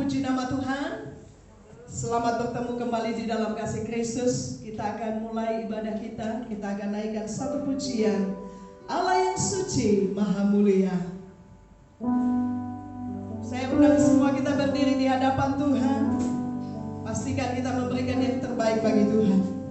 Puji nama Tuhan. Selamat bertemu kembali di dalam kasih Kristus. Kita akan mulai ibadah kita. Kita akan naikkan satu pujian. Allah yang suci, maha mulia. Saya undang semua kita berdiri di hadapan Tuhan. Pastikan kita memberikan yang terbaik bagi Tuhan.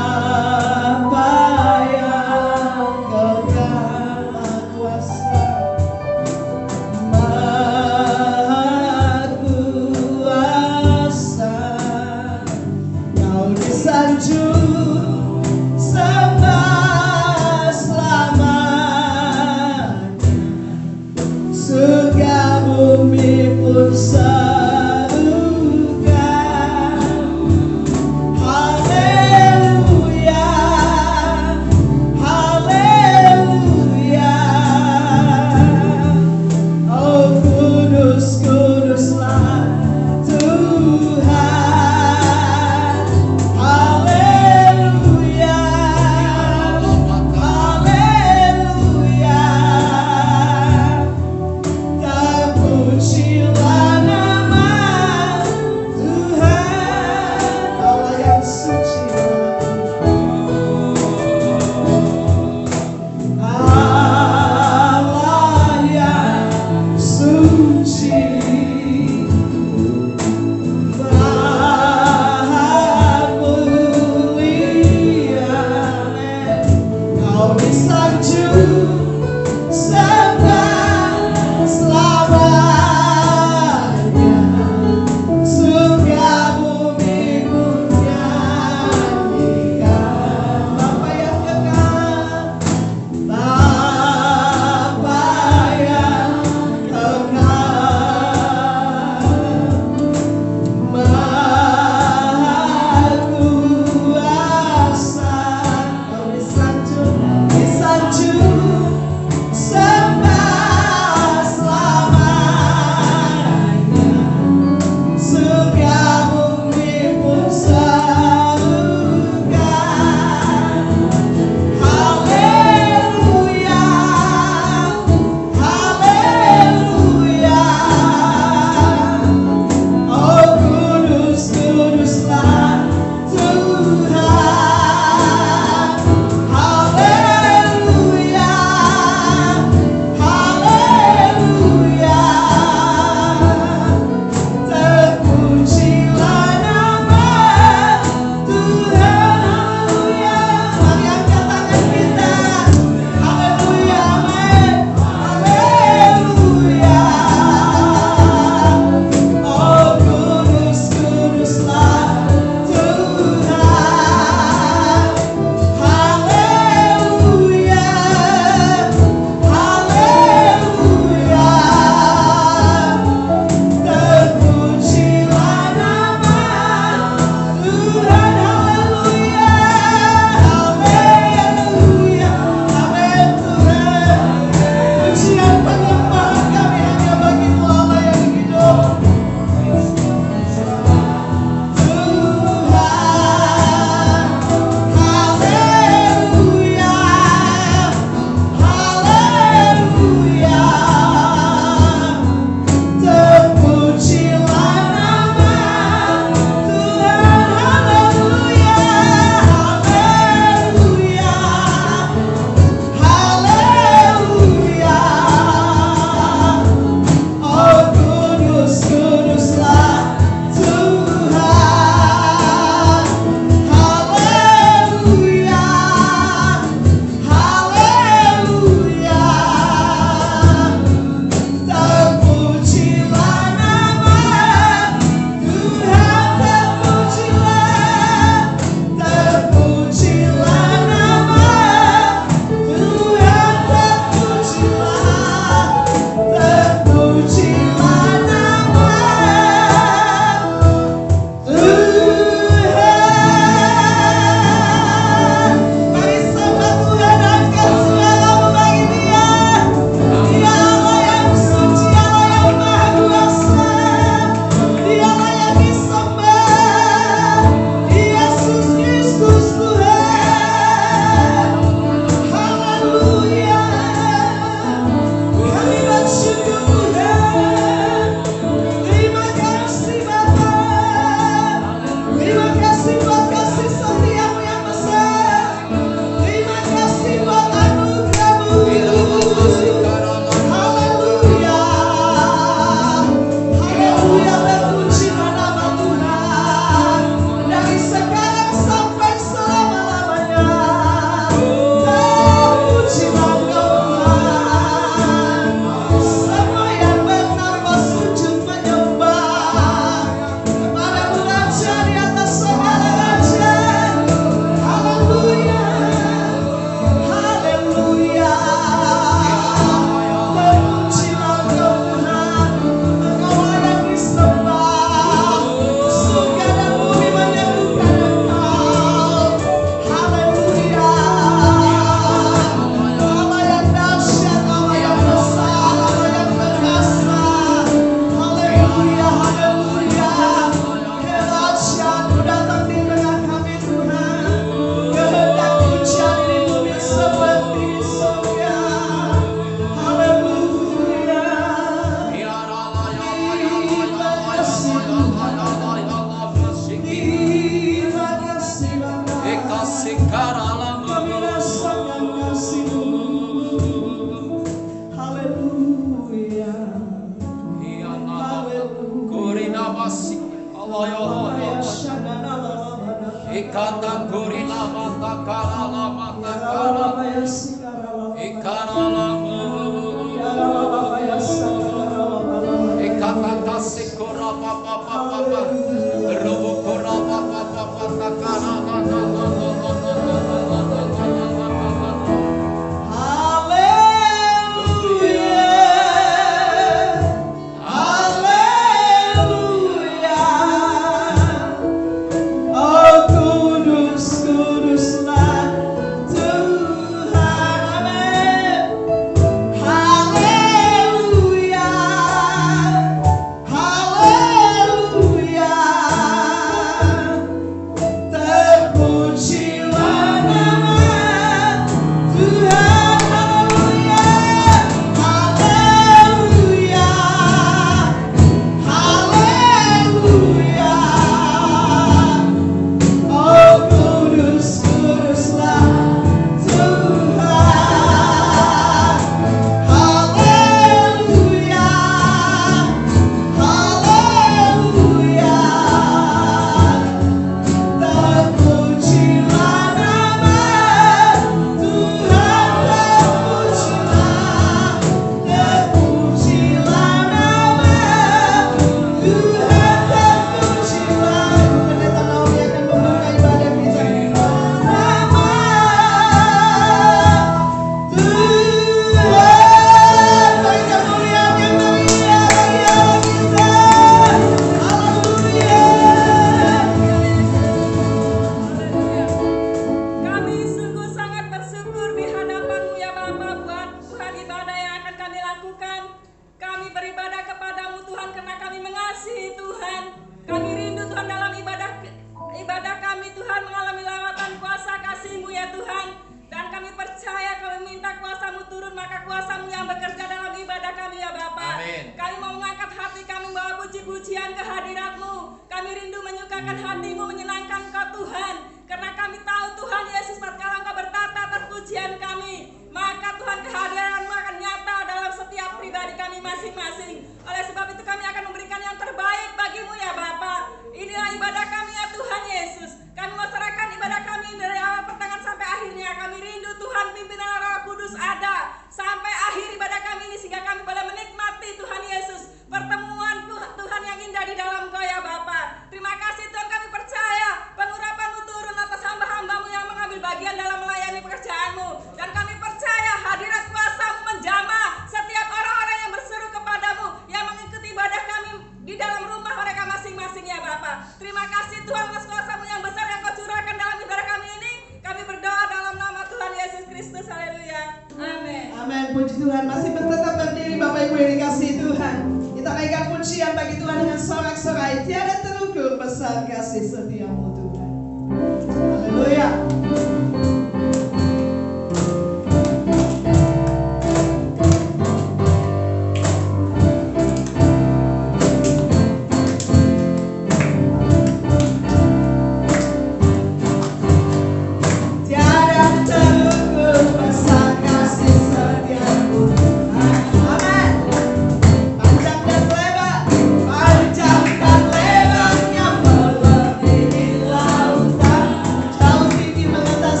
Jauh tinggi mengatas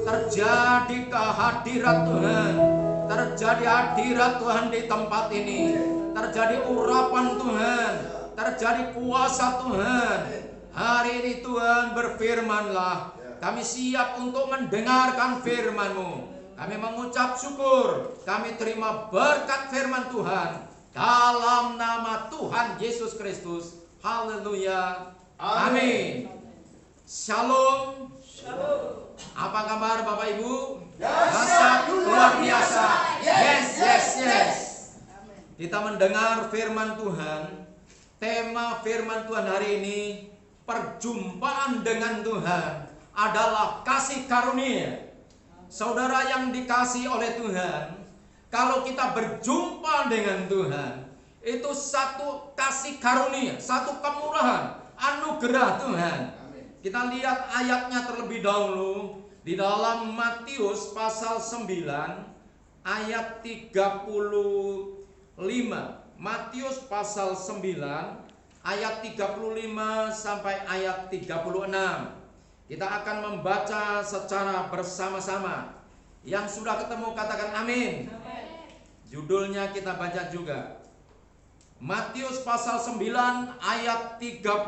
Terjadi kehadirat Tuhan, terjadi hadirat Tuhan di tempat ini, terjadi urapan Tuhan, terjadi kuasa Tuhan. Hari ini Tuhan berfirman-Lah, kami siap untuk mendengarkan firman-Mu. Kami mengucap syukur, kami terima berkat firman Tuhan dalam nama Tuhan Yesus Kristus. Haleluya. Amin. Shalom. Apa kabar Bapak Ibu? Dahsyat, luar biasa. Yes. Kita mendengar firman Tuhan. Tema firman Tuhan hari ini, perjumpaan dengan Tuhan adalah kasih karunia. Saudara yang dikasihi oleh Tuhan, kalau kita berjumpa dengan Tuhan, itu satu kasih karunia, satu kemurahan, anugerah Tuhan. Kita lihat ayatnya terlebih dahulu di dalam Matius pasal 9 ayat 35. Matius pasal 9 ayat 35 sampai ayat 36. Kita akan membaca secara bersama-sama. Yang sudah ketemu katakan amin. Judulnya kita baca juga. Matius pasal 9 ayat 35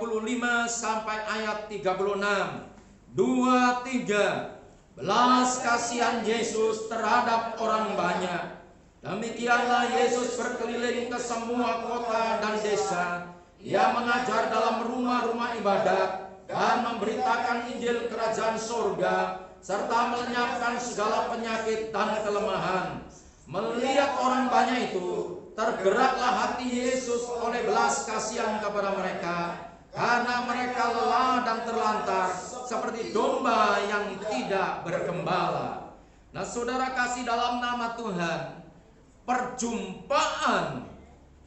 sampai ayat 36. 2-3. Belas kasihan Yesus terhadap orang banyak. Demikianlah Yesus berkeliling ke semua kota dan desa. Ia mengajar dalam rumah-rumah ibadat dan memberitakan Injil kerajaan surga, serta melenyapkan segala penyakit dan kelemahan. Melihat orang banyak itu, tergeraklah hati Yesus oleh belas kasihan kepada mereka, karena mereka lelah dan terlantar seperti domba yang tidak bergembala. Nah, saudara kasih dalam nama Tuhan, perjumpaan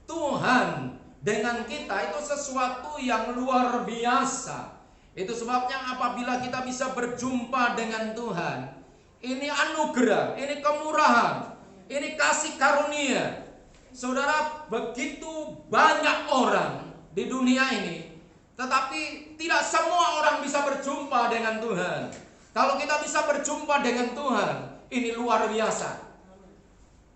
Tuhan dengan kita itu sesuatu yang luar biasa. Itu sebabnya apabila kita bisa berjumpa dengan Tuhan, ini anugerah, ini kemurahan, ini kasih karunia. Saudara, begitu banyak orang di dunia ini, tetapi tidak semua orang bisa berjumpa dengan Tuhan. Kalau kita bisa berjumpa dengan Tuhan, ini luar biasa.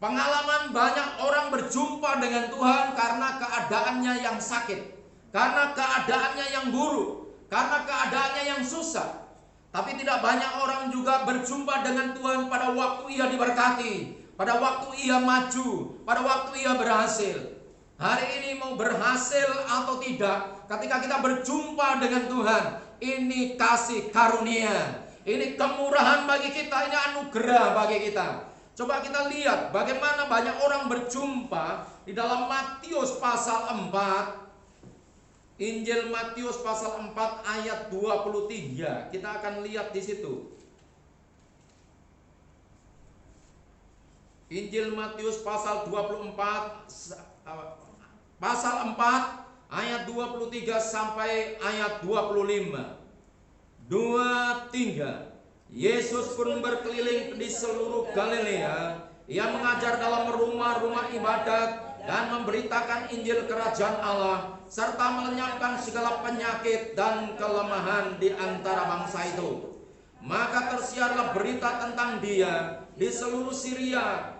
Pengalaman banyak orang berjumpa dengan Tuhan karena keadaannya yang sakit, karena keadaannya yang buruk, karena keadaannya yang susah. Tapi tidak banyak orang juga berjumpa dengan Tuhan pada waktu ia diberkati, pada waktu ia maju, pada waktu ia berhasil. Hari ini mau berhasil atau tidak, ketika kita berjumpa dengan Tuhan, ini kasih karunia, ini kemurahan bagi kita, ini anugerah bagi kita. Coba kita lihat bagaimana banyak orang berjumpa di dalam Matius pasal 4. Injil Matius pasal 4 ayat 23. Kita akan lihat di situ. Injil Matius pasal 24 pasal 4 ayat 23 sampai ayat 25. 2-3. Yesus pun berkeliling di seluruh Galilea. Ia mengajar dalam rumah-rumah ibadat dan memberitakan Injil kerajaan Allah, serta melenyapkan segala penyakit dan kelemahan di antara bangsa itu. Maka tersiarlah berita tentang Dia di seluruh Syria,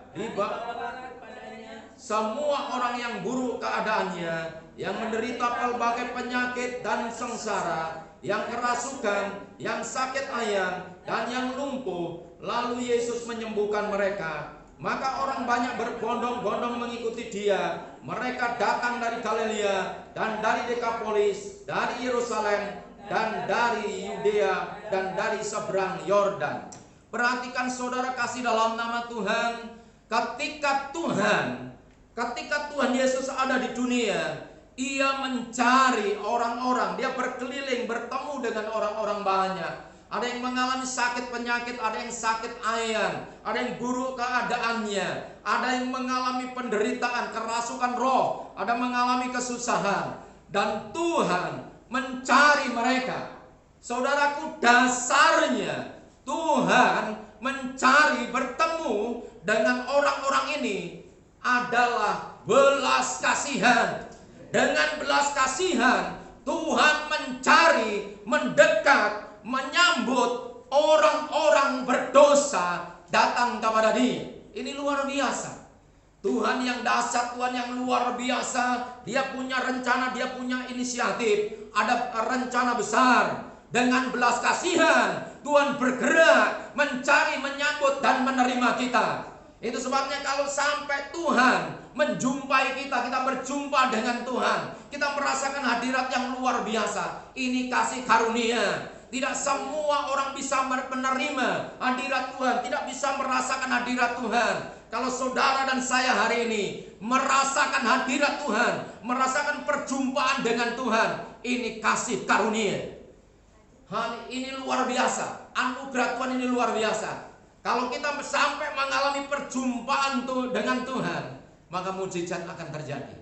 semua orang yang buruk keadaannya, yang menderita pelbagai penyakit dan sengsara, yang kerasukan, yang sakit ayam, dan yang lumpuh, lalu Yesus menyembuhkan mereka. Maka orang banyak berbondong-bondong mengikuti Dia. Mereka datang dari Galilea dan dari Dekapolis, dari Yerusalem dan dari Yudea dan dari seberang Yordan. Perhatikan saudara kasih dalam nama Tuhan, ketika Tuhan Yesus ada di dunia, Ia mencari orang-orang, Dia berkeliling bertemu dengan orang-orang banyak. ada yang mengalami sakit penyakit, ada yang sakit ayan, ada yang buruk keadaannya, ada yang mengalami penderitaan, kerasukan roh, ada mengalami kesusahan. Dan Tuhan mencari mereka. Saudaraku, dasarnya Tuhan mencari, bertemu dengan orang-orang ini adalah belas kasihan. Dengan belas kasihan Tuhan mencari, mendekat, menyambut orang-orang berdosa datang kepada Dia. Ini luar biasa. Tuhan yang dahsyat, Tuhan yang luar biasa. Dia punya rencana, dia punya inisiatif. Ada rencana besar. Dengan belas kasihan Tuhan bergerak, mencari, menyambut, dan menerima kita. Itu sebabnya kalau sampai Tuhan menjumpai kita, kita berjumpa dengan Tuhan, kita merasakan hadirat yang luar biasa. Ini kasih karunia. Tidak semua orang bisa menerima hadirat Tuhan, tidak bisa merasakan hadirat Tuhan. Kalau saudara dan saya hari ini merasakan hadirat Tuhan, merasakan perjumpaan dengan Tuhan, ini kasih karunia. Hal ini luar biasa. Anugerah Tuhan ini luar biasa. Kalau kita sampai mengalami perjumpaan dengan Tuhan, maka mujizat akan terjadi.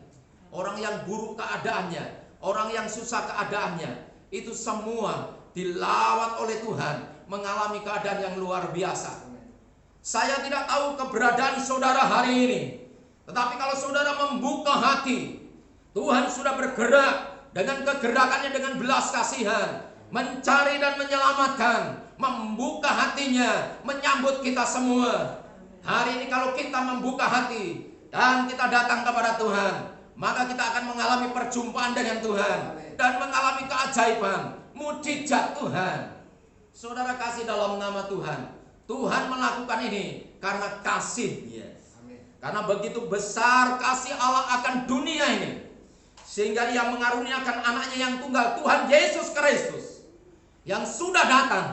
Orang yang buruk keadaannya, orang yang susah keadaannya, itu semua dilawat oleh Tuhan, mengalami keadaan yang luar biasa. Saya tidak tahu keberadaan saudara hari ini, tetapi kalau saudara membuka hati, Tuhan sudah bergerak dengan kegerakannya, dengan belas kasihan, mencari dan menyelamatkan, membuka hatinya, menyambut kita semua. Hari ini kalau kita membuka hati dan kita datang kepada Tuhan, maka kita akan mengalami perjumpaan dengan Tuhan dan mengalami keajaiban, mujizat Tuhan. Saudara kasih dalam nama Tuhan. Tuhan melakukan ini karena kasih-Nya. Karena begitu besar kasih Allah akan dunia ini, sehingga Ia mengaruniakan anaknya yang tunggal, Tuhan Yesus Kristus, yang sudah datang.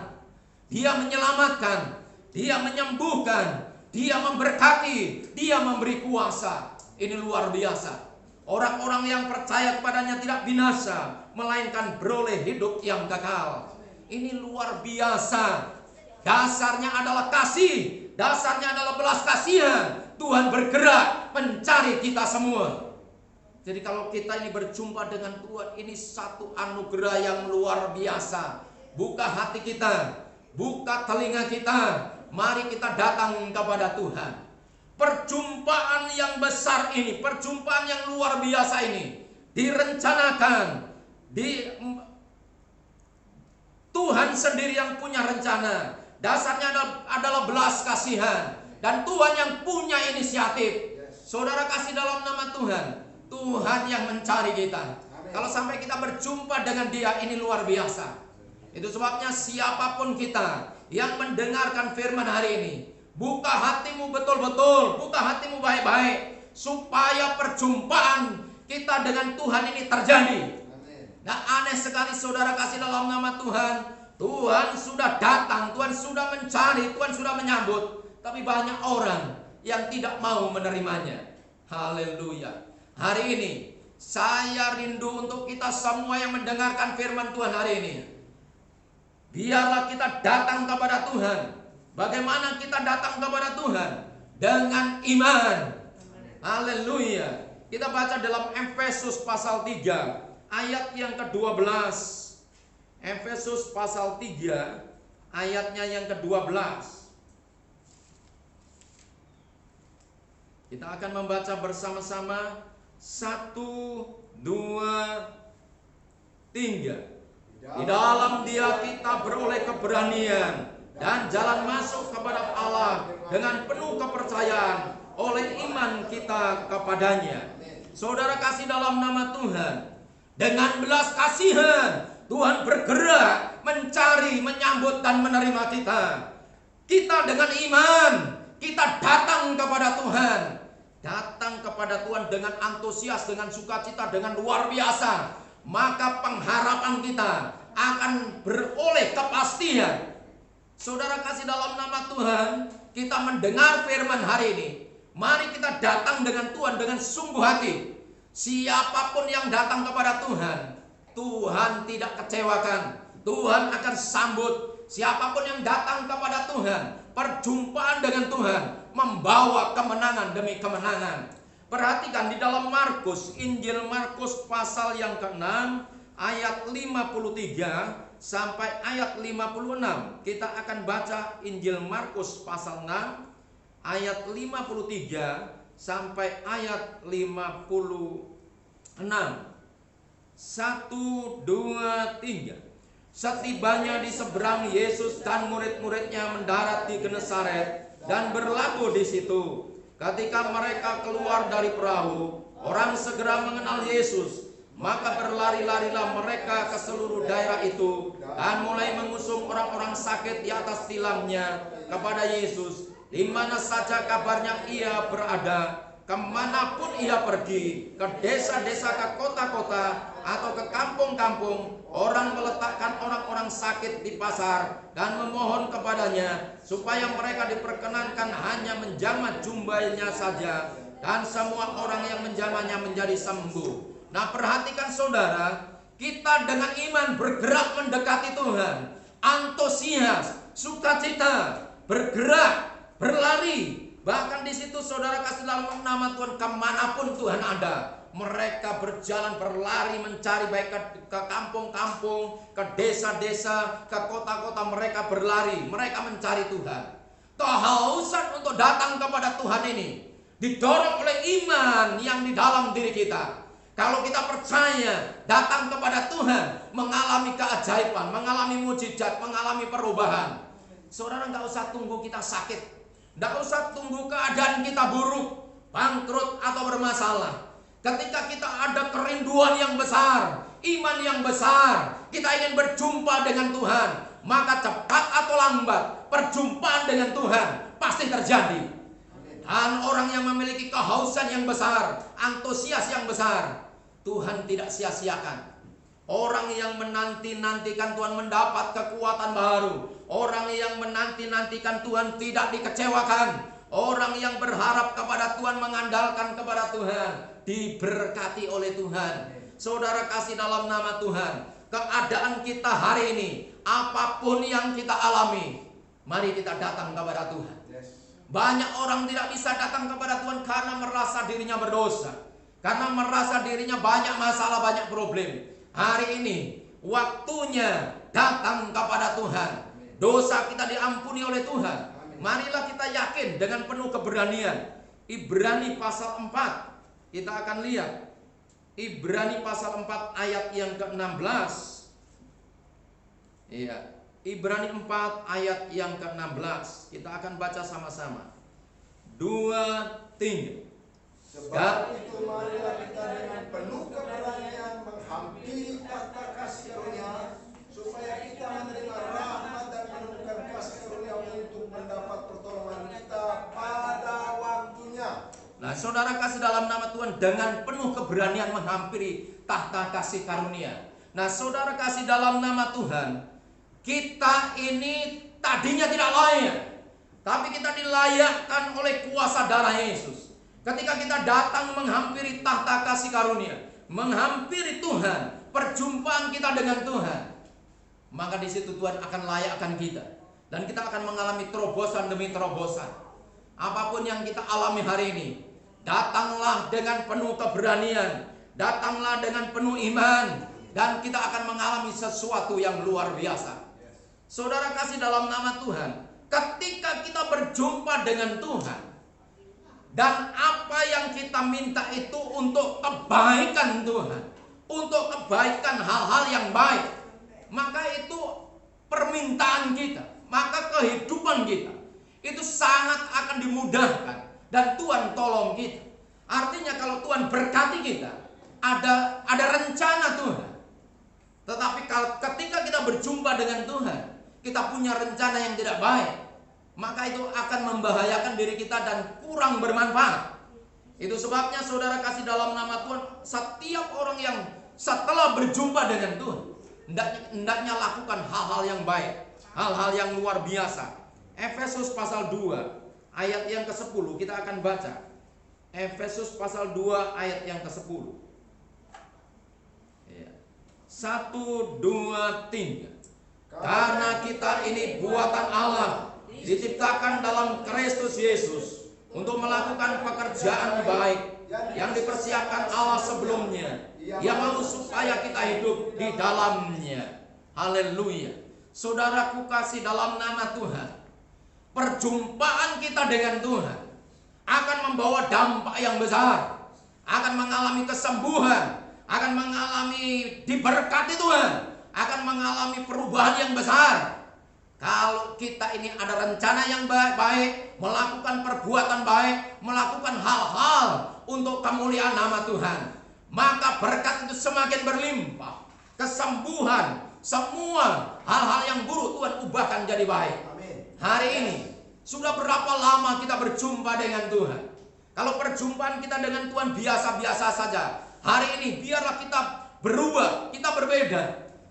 Dia menyelamatkan, Dia menyembuhkan, Dia memberkati, Dia memberi kuasa. Ini luar biasa. Orang-orang yang percaya kepadanya tidak binasa, melainkan beroleh hidup yang kekal. Ini luar biasa. Dasarnya adalah kasih, dasarnya adalah belas kasihan. Tuhan bergerak mencari kita semua. Jadi kalau kita ini berjumpa dengan Tuhan, ini satu anugerah yang luar biasa. Buka hati kita, buka telinga kita, mari kita datang kepada Tuhan. Perjumpaan yang besar ini, perjumpaan yang luar biasa ini direncanakan. Tuhan sendiri yang punya rencana. Dasarnya adalah belas kasihan, dan Tuhan yang punya inisiatif. Saudara kasih dalam nama Tuhan. Tuhan yang mencari kita. Kalau sampai kita berjumpa dengan Dia, ini luar biasa. Itu sebabnya siapapun kita yang mendengarkan firman hari ini, buka hatimu betul-betul, buka hatimu baik-baik, supaya perjumpaan kita dengan Tuhan ini terjadi. Nah, aneh sekali saudara kasih dalam nama Tuhan. Tuhan sudah datang, Tuhan sudah mencari, Tuhan sudah menyambut, tapi banyak orang yang tidak mau menerimanya. Haleluya. Hari ini saya rindu untuk kita semua yang mendengarkan firman Tuhan hari ini. Biarlah kita datang kepada Tuhan. Bagaimana kita datang kepada Tuhan? Dengan iman. Haleluya. Kita baca dalam Efesus pasal 3 ayat yang ke-12. Efesus pasal 3 ayatnya yang ke-12. Kita akan membaca bersama-sama. 1, 2, 3. Di dalam Dia kita beroleh keberanian dan jalan masuk kepada Allah dengan penuh kepercayaan oleh iman kita kepadanya. Saudara kasih dalam nama Tuhan, dengan belas kasihan Tuhan bergerak mencari, menyambut, dan menerima kita. Kita dengan iman, kita datang kepada Tuhan. Datang kepada Tuhan dengan antusias, dengan sukacita, dengan luar biasa. Maka pengharapan kita akan beroleh kepastian. Saudara kasih dalam nama Tuhan, kita mendengar firman hari ini. Mari kita datang dengan Tuhan dengan sungguh hati. Siapapun yang datang kepada Tuhan, Tuhan tidak kecewakan. Tuhan akan sambut. Siapapun yang datang kepada Tuhan, perjumpaan dengan Tuhan membawa kemenangan demi kemenangan. Perhatikan di dalam Markus, Injil Markus pasal yang ke-6 ayat 53 sampai ayat 56. Kita akan baca Injil Markus pasal 6 ayat 53 sampai ayat 56. 1, 2, 3. Setibanya di seberang, Yesus dan murid-muridnya mendarat di Genesaret dan berlabuh di situ. Ketika mereka keluar dari perahu, orang segera mengenal Yesus. Maka berlari-larilah mereka ke seluruh daerah itu dan mulai mengusung orang-orang sakit di atas tilangnya kepada Yesus. Di mana saja kabarnya ia berada, kemanapun ia pergi, ke desa-desa, ke kota-kota, atau ke kampung-kampung, orang meletakkan orang-orang sakit di pasar dan memohon kepadanya supaya mereka diperkenankan hanya menjamah jubahnya saja, dan semua orang yang menjamahnya menjadi sembuh. Nah, perhatikan saudara, kita dengan iman bergerak mendekati Tuhan, antusias, sukacita, bergerak, berlari. Bahkan di situ saudara kasih dalam nama Tuhan, kemanapun Tuhan ada, mereka berjalan berlari mencari, baik ke kampung-kampung, ke desa-desa, ke kota-kota, mereka berlari, mereka mencari Tuhan. Kehausan untuk datang kepada Tuhan ini didorong oleh iman yang di dalam diri kita. Kalau kita percaya datang kepada Tuhan, mengalami keajaiban, mengalami mujizat, mengalami perubahan. Saudara nggak usah tunggu kita sakit, nggak usah tunggu keadaan kita buruk, bangkrut atau bermasalah. Ketika kita ada kerinduan yang besar, iman yang besar, kita ingin berjumpa dengan Tuhan, maka cepat atau lambat perjumpaan dengan Tuhan pasti terjadi. Dan orang yang memiliki kehausan yang besar, antusias yang besar, Tuhan tidak sia-siakan. Orang yang menanti-nantikan Tuhan mendapat kekuatan baru. Orang yang menanti-nantikan Tuhan tidak dikecewakan. Orang yang berharap kepada Tuhan, mengandalkan kepada Tuhan, diberkati oleh Tuhan. Saudara kasih dalam nama Tuhan, keadaan kita hari ini, apapun yang kita alami, mari kita datang kepada Tuhan. Banyak orang tidak bisa datang kepada Tuhan karena merasa dirinya berdosa, karena merasa dirinya banyak masalah, banyak problem. Hari ini waktunya datang kepada Tuhan. Dosa kita diampuni oleh Tuhan. Marilah kita yakin dengan penuh keberanian. Ibrani pasal 4, kita akan lihat. Ibrani pasal 4 ayat yang ke-16. Iya, Ibrani 4 ayat yang ke-16. Kita akan baca sama-sama. 2, 3. Sebab itu marilah kita dengan penuh keberanian menghampiri tahta kasih karunia, supaya kita menerima rahmat dan menemukan kasih karunia untuk mendapat pertolongan kita pada waktunya. Nah, saudara kasih dalam nama Tuhan, dengan penuh keberanian menghampiri tahta kasih karunia. Nah, saudara kasih dalam nama Tuhan, kita ini tadinya tidak layak, tapi kita dilayakkan oleh kuasa darah Yesus. Ketika kita datang menghampiri tahta kasih karunia, menghampiri Tuhan, perjumpaan kita dengan Tuhan, maka di situ Tuhan akan layakkan kita, dan kita akan mengalami terobosan demi terobosan. Apapun yang kita alami hari ini, datanglah dengan penuh keberanian, datanglah dengan penuh iman, dan kita akan mengalami sesuatu yang luar biasa. Saudara kasih dalam nama Tuhan, ketika kita berjumpa dengan Tuhan, dan apa yang kita minta itu untuk kebaikan Tuhan, untuk kebaikan hal-hal yang baik, maka itu permintaan kita, maka kehidupan kita itu sangat akan dimudahkan, dan Tuhan tolong kita. Artinya kalau Tuhan berkati kita, ada rencana Tuhan. Tetapi ketika kita berjumpa dengan Tuhan, kita punya rencana yang tidak baik, maka itu akan membahayakan diri kita dan kurang bermanfaat. Itu sebabnya saudara kasih dalam nama Tuhan, setiap orang yang setelah berjumpa dengan Tuhan, hendaknya lakukan hal-hal yang baik, hal-hal yang luar biasa. Efesus pasal 2 ayat yang ke-10 kita akan baca. Efesus pasal 2 ayat yang ke-10. 1, 2, 3. Karena kita ini buatan Allah, diciptakan dalam Kristus Yesus untuk melakukan pekerjaan baik yang dipersiapkan Allah sebelumnya. Yang mau supaya kita hidup di dalamnya. Haleluya. Saudaraku kasih dalam nama Tuhan, perjumpaan kita dengan Tuhan akan membawa dampak yang besar, akan mengalami kesembuhan, akan mengalami diberkati Tuhan, akan mengalami perubahan yang besar. Kalau kita ini ada rencana yang baik, melakukan perbuatan baik, melakukan hal-hal untuk kemuliaan nama Tuhan, maka berkat itu semakin berlimpah. Kesembuhan, semua hal-hal yang buruk Tuhan ubahkan jadi baik. Hari ini sudah berapa lama kita berjumpa dengan Tuhan? Kalau perjumpaan kita dengan Tuhan biasa-biasa saja, hari ini biarlah kita berubah, kita berbeda.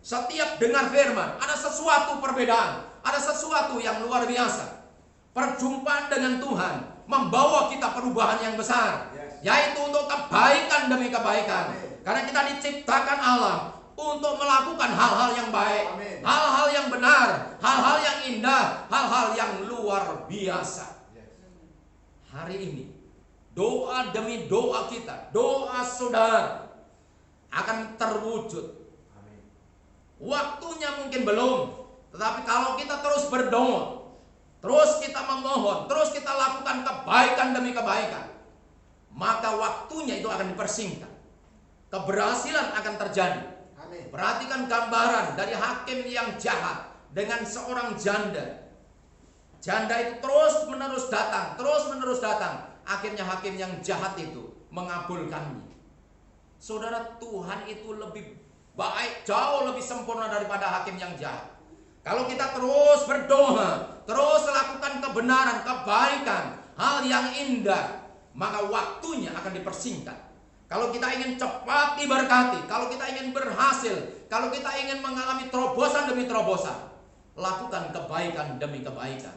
Setiap dengar firman ada sesuatu perbedaan, ada sesuatu yang luar biasa. Perjumpaan dengan Tuhan membawa kita perubahan yang besar, yaitu untuk kebaikan demi kebaikan. Karena kita diciptakan Allah untuk melakukan hal-hal yang baik, hal-hal yang benar, hal-hal yang indah, hal-hal yang luar biasa. Hari ini doa demi doa kita, doa saudara akan terwujud. Waktunya mungkin belum, tetapi kalau kita terus berdoa, terus kita memohon, terus kita lakukan kebaikan demi kebaikan, maka waktunya itu akan dipersingkat. Keberhasilan akan terjadi. Perhatikan gambaran dari hakim yang jahat dengan seorang janda. Janda itu terus menerus datang. Akhirnya hakim yang jahat itu mengabulkannya. Saudara, Tuhan itu lebih baik, jauh lebih sempurna daripada hakim yang jahat. Kalau kita terus berdoa, terus lakukan kebenaran, kebaikan, hal yang indah, maka waktunya akan dipersingkat. Kalau kita ingin cepat diberkati, kalau kita ingin berhasil, kalau kita ingin mengalami terobosan demi terobosan, lakukan kebaikan demi kebaikan.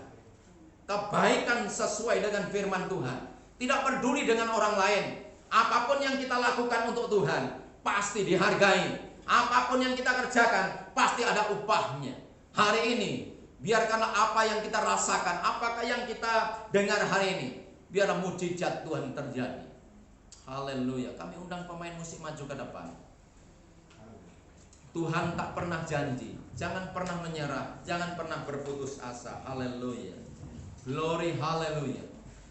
Kebaikan sesuai dengan firman Tuhan. Tidak peduli dengan orang lain. Apapun yang kita lakukan untuk Tuhan pasti dihargai. Apapun yang kita kerjakan pasti ada upahnya. Hari ini biarkanlah apa yang kita rasakan, apakah yang kita dengar hari ini, biarlah mujizat Tuhan terjadi. Haleluya. Kami undang pemain musik maju ke depan. Tuhan tak pernah janji, jangan pernah menyerah, jangan pernah berputus asa. Haleluya. Glory, haleluya.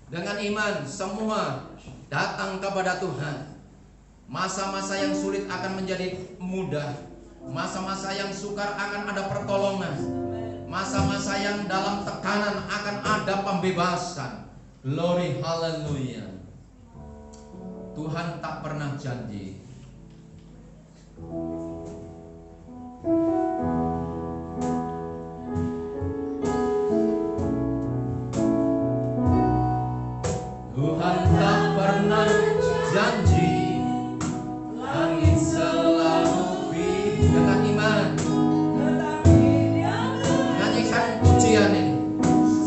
Dengan iman semua datang kepada Tuhan. Masa-masa yang sulit akan menjadi mudah. Masa-masa yang sukar akan ada pertolongan. Masa-masa yang dalam tekanan akan ada pembebasan. Glory, haleluya. Tuhan tak pernah janji. Tuhan tak pernah janji. Langit selalu biru. Dengan iman nyanyikan pujian ini.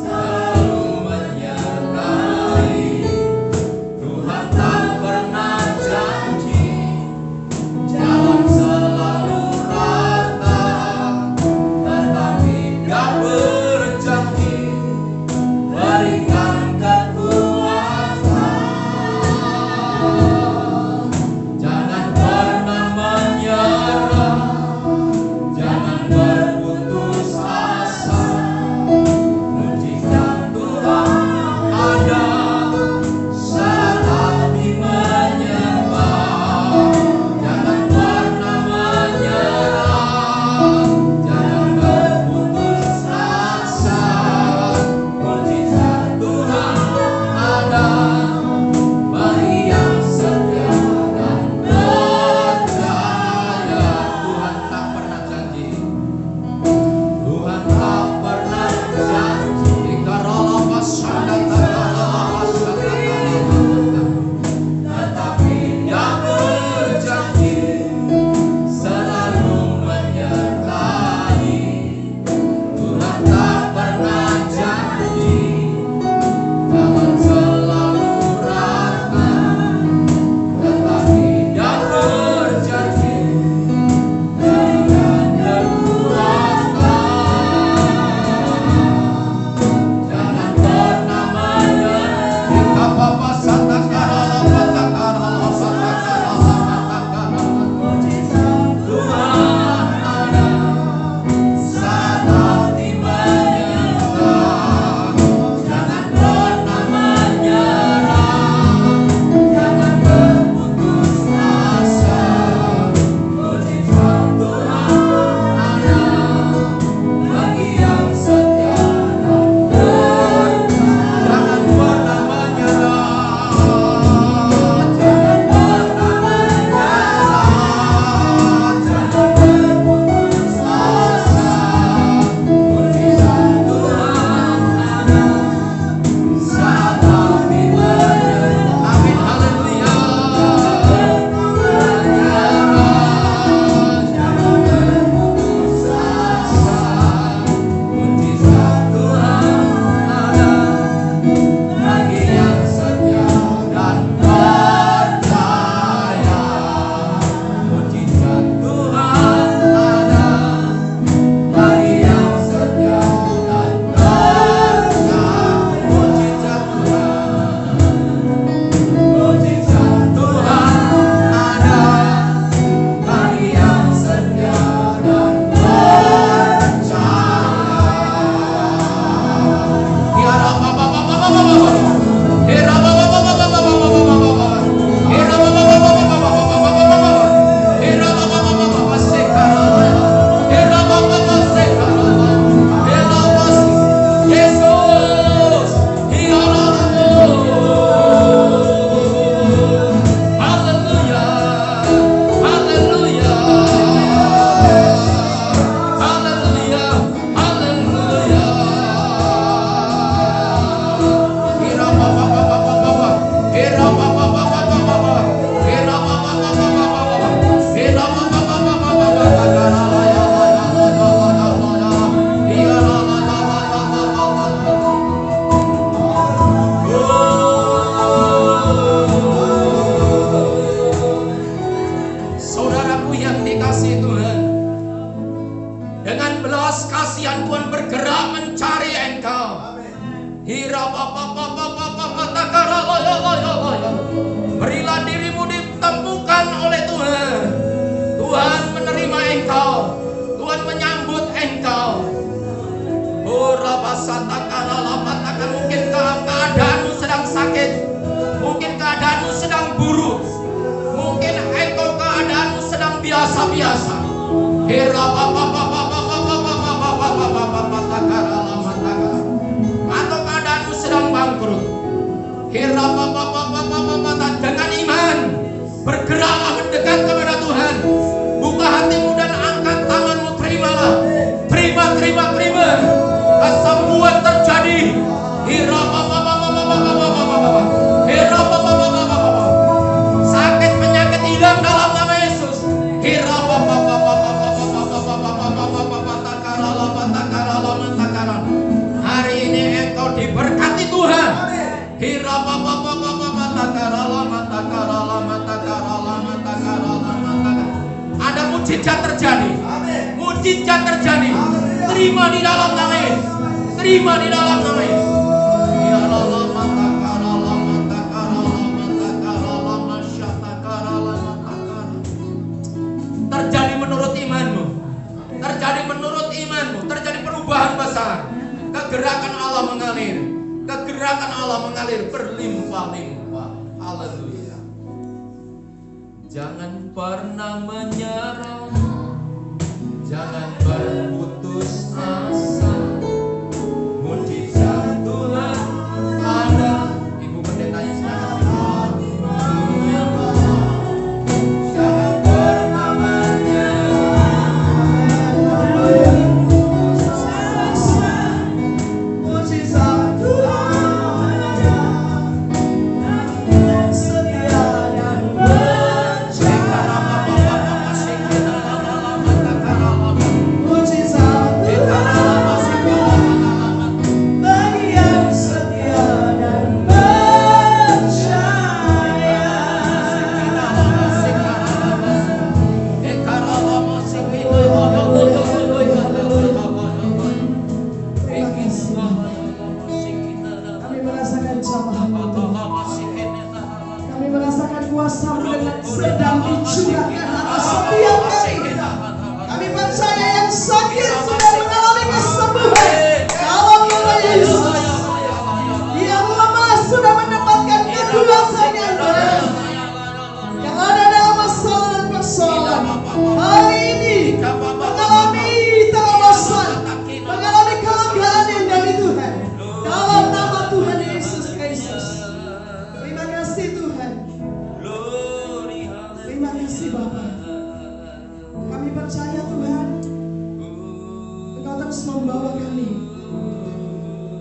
Selalu menyertai. Tuhan tak pernah janji. Jalan selalu rata, tetapi Dia berjanji berikan kekuatan. Berilah dirimu ditemukan oleh Tuhan. Tuhan menerima engkau, Tuhan menyambut engkau. Mungkin keadaanmu sedang sakit, mungkin keadaanmu sedang buruk, mungkin engkau keadaanmu sedang biasa-biasa. Atau keadaanmu sedang bangkrut. Dengan iman bergeraklah mendekat kepada Tuhan. Buka hatimu dan angkat tanganmu. Terimalah. Terima. Kesembuhan terjadi. Sakit penyakit hilang dalam nama Yesus. Hari ini engkau diberkati Tuhan. Ada mujizat terjadi. Mujizat terjadi. Terima di dalam nama Yesus. Terima di dalam nama Yesus. Terjadi menurut imanmu. Terjadi menurut imanmu. Terjadi perubahan besar. Kegerakan Allah mengalir. Kegerakan Allah mengalir berlimpah-limpah. Haleluya. Jangan pernah menyerah. Jangan berputus asa. Mujizat Tuhan ada. Ibu pendeta Yesaya. Jangan pernah menyerah. Mujizat Tuhan ada. Setia dan percaya. Mujizat bagi yang setia dan percaya. Kami merasakan jamaah. Kami merasakan kuasa-Mu dengan sedang dicurahkan atas setiap kami. Kami percaya yang sakit sudah mengalami kesembuhan dalam nama Yesus. Yang lemah sudah mendapatkan kekuatan yang baru. Yang ada dalam masalah dan persoalan hari ini mengalami terobosan, mengalami kelegaan yang dari Tuhan. Dalam nama Tuhan Yesus Kristus. Terima kasih Tuhan. Terima kasih Bapa. Kami percaya Tuhan, Engkau terus membawa kami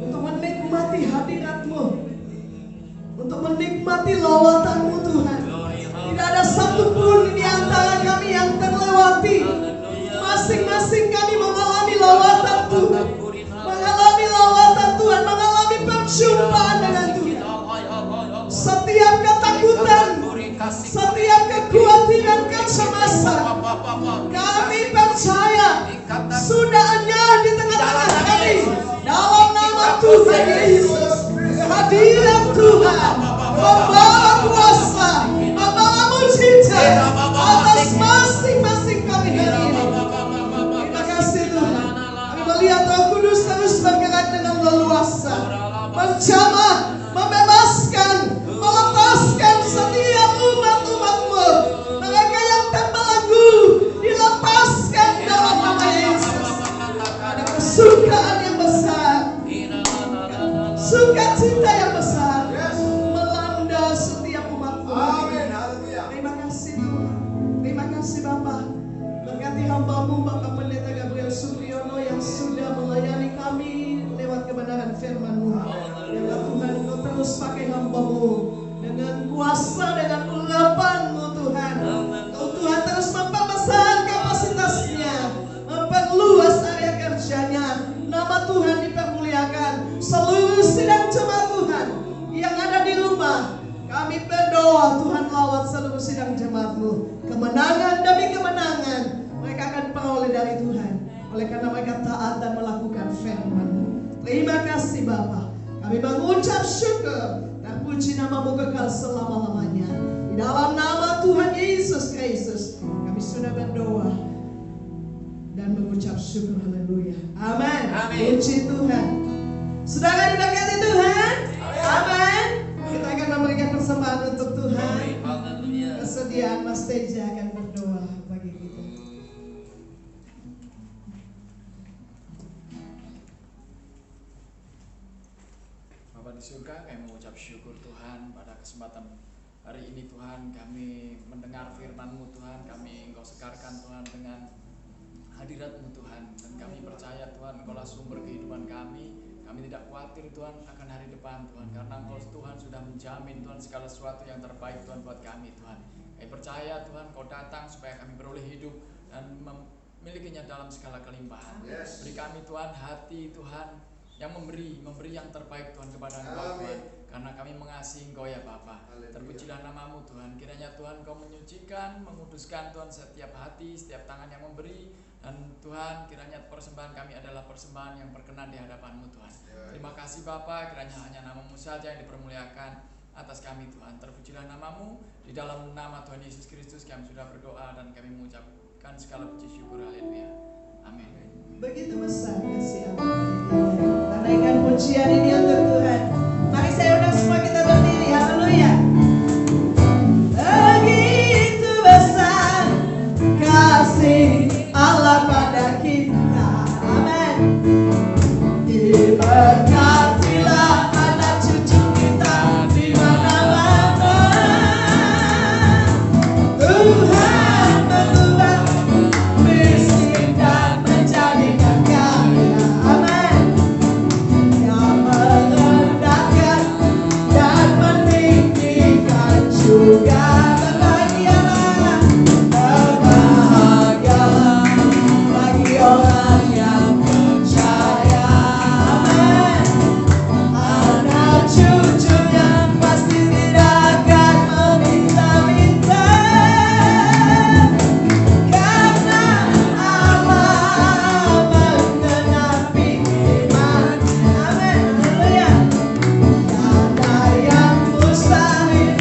untuk menikmati hadirat-Mu, untuk menikmati lawatan-Mu Tuhan. Tidak ada satupun di antara kami yang terlewati. Masing-masing kami mengalami lawatan Tuhan, mengalami lawatan Tuhan, mengalami perjumpaan dengan Tuhan. Setiap ketakutan, setiap kekhawatiran, kecemasan, kami percaya sudah enyah di tengah-tengah kami. Dalam nama Tuhan Yesus, hadirat Tuhan membawa kuasa, membawa mujizat atas masing-masing kami hari ini. Terima kasih Tuhan. Kami melihat Roh Kudus terus bergerak dengan leluasa, menjamah, membebaskan, melepaskan setiap umat-umat-Mu. Mereka yang terbelenggu dilepaskan dalam nama Yesus. Ada kesukaan yang besar, sukacita yang besar melanda setiap umat-Mu. Terima kasih Tuhan. Terima kasih Bapa. Berkati hamba-Mu Bapak Pendeta Gabriel Supriyono yang sudah melayani kami lewat kebenaran firman-Mu. Biarlah Tuhan Engkau terus pakai hamba-Mu dengan kuasa, dengan urapan-Mu Tuhan. Engkau Tuhan terus memperbesar kapasitasnya, memperluas area kerjanya. Nama Tuhan dipermuliakan. Seluruh sidang jemaat Tuhan yang ada di rumah, kami berdoa Tuhan lawat seluruh sidang jemaat-Mu. Kemenangan demi kemenangan mereka akan peroleh dari Tuhan, oleh karena mereka taat dan melakukan firman-Mu. Terima kasih Bapa. Kami bangun mengucap syukur. Terpuji namamu kekal selama-lamanya. Di dalam nama Tuhan Yesus Kristus kami sudah berdoa dan mengucap syukur. Haleluya. Amin. Amin. Puji Tuhan. Saudara diberkati Tuhan. Amin. Kita akan memberikan persembahan untuk Tuhan. Haleluya. Kesediaan Mas Teja akan berdoa bagi kita. Bapa di surga, kami mengucap syukur Tuhan pada kesempatan hari ini Tuhan. Kami mendengar firman-Mu Tuhan, kami Engkau segarkan Tuhan dengan hadirat-Mu Tuhan. Dan kami percaya Tuhan, Engkaulah sumber kehidupan kami. Kami tidak khawatir Tuhan akan hari depan Tuhan, karena Engkau Tuhan sudah menjamin Tuhan segala sesuatu yang terbaik Tuhan buat kami Tuhan. Kami percaya Tuhan Kau datang supaya kami beroleh hidup dan memilikinya dalam segala kelimpahan. Beri kami Tuhan hati Tuhan yang memberi yang terbaik Tuhan kepada Engkau Tuhan, karena kami mengasihi Engkau ya Bapa. Terpujilah namamu Tuhan. Kiranya Tuhan Kau menyucikan, menguduskan Tuhan setiap hati, setiap tangan yang memberi. Dan Tuhan, kiranya persembahan kami adalah persembahan yang berkenan di hadapan-Mu Tuhan. Terima kasih Bapa, kiranya hanya namamu saja yang dipermuliakan atas kami Tuhan. Terpujilah namamu. Di dalam nama Tuhan Yesus Kristus kami sudah berdoa dan kami mengucapkan segala puji syukur. Haleluya. Amin. Begitu besar kasih Allah. Kita naikkan pujian ini untuk Tuhan. Mari saya undang semua kita berdiri. Haleluya. Begitu besar kasih Allah pada kita. Amin. Diberkatilah anak cucu kita di mana-mana. Tuhan mengubah miskin dan menjadikan kaya. Amin. Yang merendahkan dan meninggikan juga. Berbahagialah, berbahagialah bagi orang yang percaya. Amin. Anak cucunya pasti tidak akan meminta-minta, karena Allah menggenapi firman-Nya. Amin. Haleluya. Tiada yang mustahil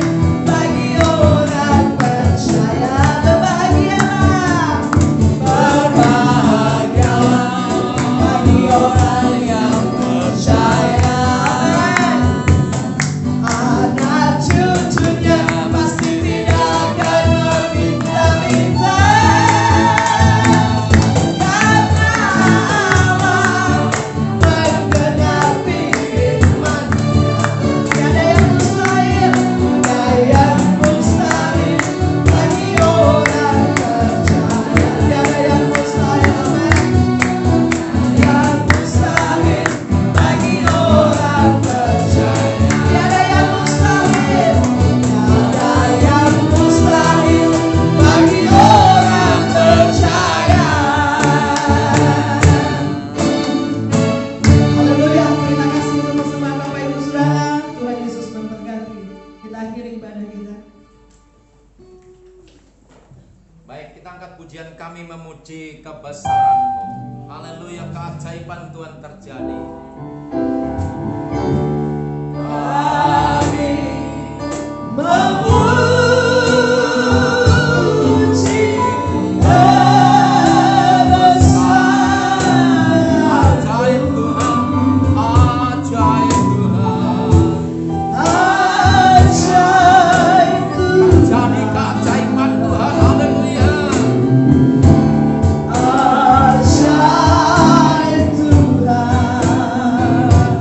bagi orang percaya. Berbahagialah, berbahagialah bagi orang yang percaya. Anak cucunya pasti tidak akan meminta-minta, karena Allah menggenapi firman-Nya. Tiada yang mustahil, tiada yang mustahil bagi orang percaya. Tiada yang mustahil, amin. Yang mustahil bagi orang percaya. Tiada yang mustahil, tiada yang mustahil bagi orang percaya. Haleluya. Terima kasih untuk persembahan Bapak Ibu Saudara. Tuhan Yesus memberkati. Kita akhiri ibadah kita. Baik, kita angkat pujian kami memuji kebesaran-Mu. Haleluya, keajaiban Tuhan terjadi. Kami memuji kebesaran Ajaib Tuhan, ajaib Tuhan. ajaib Tuhan. Jadi keajaiban Tuhan, haleluya. Ajaib Tuhan.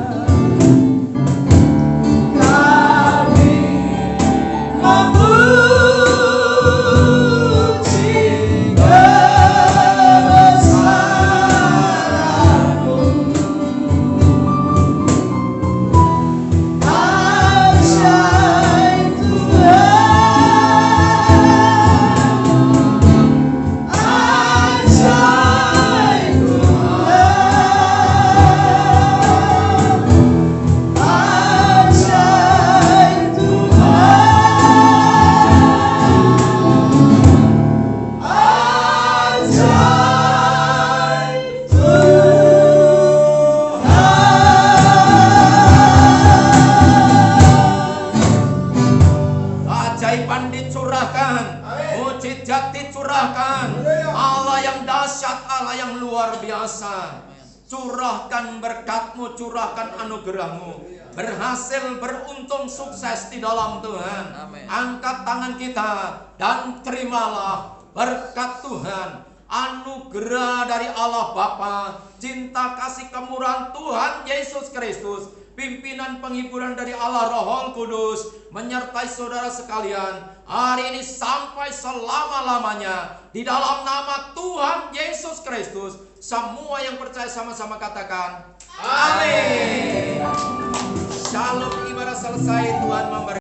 Allah yang luar biasa. Curahkan berkat-Mu, curahkan anugerah-Mu. Berhasil, beruntung, sukses di dalam Tuhan. Amin. Angkat tangan kita dan terimalah berkat Tuhan, anugerah dari Allah Bapa, cinta kasih kemurahan Tuhan Yesus Kristus, pimpinan penghiburan dari Allah Roh Kudus menyertai saudara sekalian hari ini sampai selama-lamanya. Di dalam nama Tuhan Yesus Kristus, semua yang percaya sama-sama katakan amin. Shalom, ibadah selesai, Tuhan memberkati.